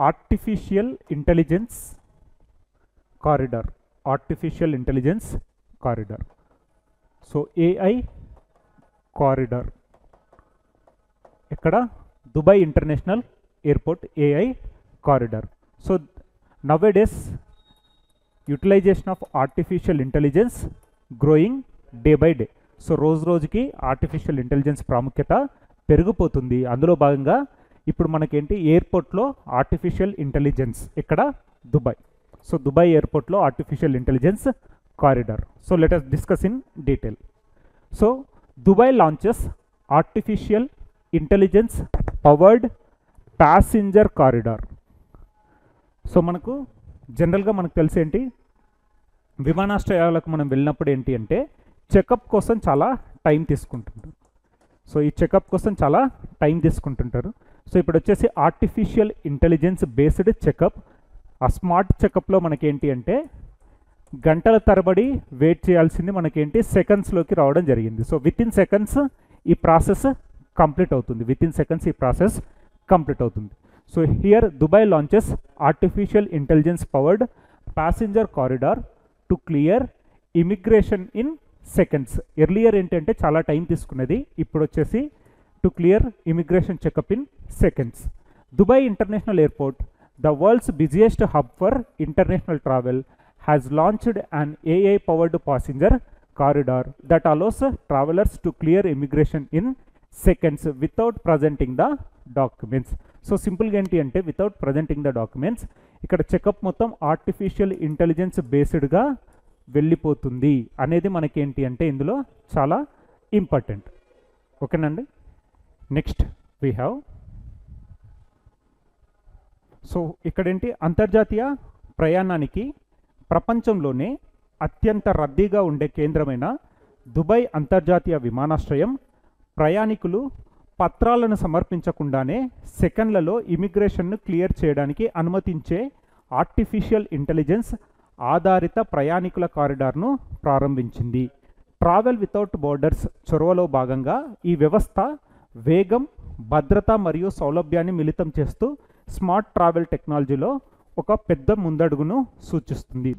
Artificial intelligence corridor. Artificial intelligence corridor. So AI corridor ఇక్కడ Dubai international airport AI corridor. So nowadays utilisation of artificial intelligence growing day by day. So రోజు రోజుకి artificial intelligence ప్రాముఖ్యత పెరిగిపోతుంది. అందులో భాగంగా ఇప్పుడు మనకేంటి ఎయిర్పోర్ట్లో ఆర్టిఫిషియల్ ఇంటెలిజెన్స్ ఇక్కడ దుబాయ్. సో దుబాయ్ ఎయిర్పోర్ట్లో artificial intelligence corridor. So let us discuss in detail. So Dubai launches artificial intelligence powered passenger corridor. So మనకు జనరల్గా మనకు తెలిసేంటి, విమానాశ్రయాలకు మనం వెళ్ళినప్పుడు ఏంటి అంటే చెకప్ కోసం చాలా టైం తీసుకుంటుంటారు. సో ఈ చెకప్ కోసం చాలా టైం తీసుకుంటుంటారు. సో ఇప్పుడు వచ్చేసి ఆర్టిఫిషియల్ ఇంటెలిజెన్స్ బేస్డ్ చెకప్. ఆ స్మార్ట్ చెకప్లో మనకేంటి అంటే గంటల తరబడి వెయిట్ చేయాల్సింది మనకేంటి సెకండ్స్లోకి రావడం జరిగింది. సో విత్ ఇన్ సెకండ్స్ ఈ ప్రాసెస్ కంప్లీట్ అవుతుంది. విత్ ఇన్ సెకండ్స్ ఈ ప్రాసెస్ కంప్లీట్ అవుతుంది. So here Dubai launches artificial intelligence powered passenger corridor to clear immigration in seconds. Earlier ఏంటంటే చాలా టైం తీసుకునేది, ఇప్పుడు వచ్చేసి to clear immigration checkup in seconds. Dubai international airport, the world's busiest hub for international travel, has launched an AI-powered passenger corridor that allows travelers to clear immigration in seconds without presenting the documents. So simple ga enti ante without presenting the documents ikkada checkup mottham artificial intelligence based ga వెళ్ళిపోతుంది అనేది మనకి ఏంటి అంటే ఇందులో చాలా important. ఓకేనండి. Next we have, so ఇక్కడేంటి అంతర్జాతీయ ప్రయాణానికి ప్రపంచంలోనే అత్యంత రద్దీగా ఉండే కేంద్రమైన దుబాయ్ అంతర్జాతీయ విమానాశ్రయం ప్రయాణికులు పత్రాలను సమర్పించకుండానే సెకండ్లలో ఇమిగ్రేషన్ను క్లియర్ చేయడానికి అనుమతించే ఆర్టిఫిషియల్ ఇంటెలిజెన్స్ ఆధారిత ప్రయాణికుల కారిడార్ను ప్రారంభించింది. ట్రావెల్ వితౌట్ బోర్డర్స్ చొరవలో భాగంగా ఈ వ్యవస్థ వేగం, భద్రత మరియు సౌలభ్యాన్ని మిళితం చేస్తూ స్మార్ట్ ట్రావెల్ టెక్నాలజీలో ఒక పెద్ద ముందడుగును సూచిస్తుంది.